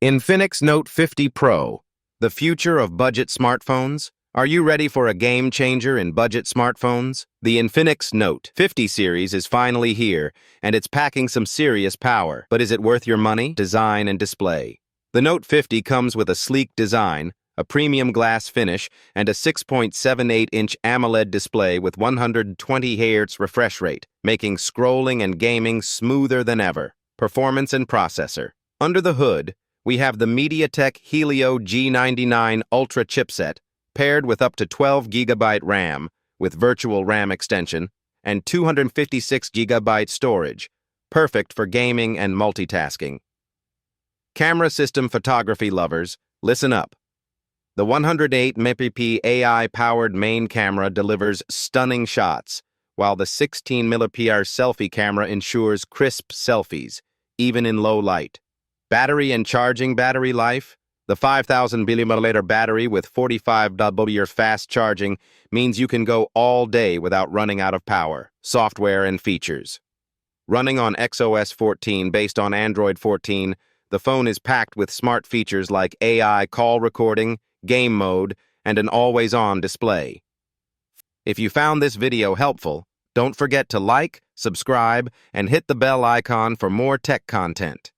Infinix Note 50 Pro, the future of budget smartphones. Are you ready for a game changer in budget smartphones? The Infinix Note 50 series is finally here, and it's packing some serious power. But is it worth your money? Design and display. The Note 50 comes with a sleek design, a premium glass finish, and a 6.78-inch AMOLED display with 120 Hz refresh rate, making scrolling and gaming smoother than ever. Performance and processor. Under the hood, we have the MediaTek Helio G99 Ultra chipset, paired with up to 12 GB RAM with virtual RAM extension and 256 GB storage, perfect for gaming and multitasking. Camera system photography lovers, listen up. The 108-megapixel AI-powered main camera delivers stunning shots, while the 16-megapixel selfie camera ensures crisp selfies, even in low light. Battery and charging battery life. The 5,000 mAh battery with 45 W fast charging means you can go all day without running out of power. Software and features. Running on XOS 14 based on Android 14, the phone is packed with smart features like AI call recording, game mode, and an always-on display. If you found this video helpful, don't forget to like, subscribe, and hit the bell icon for more tech content.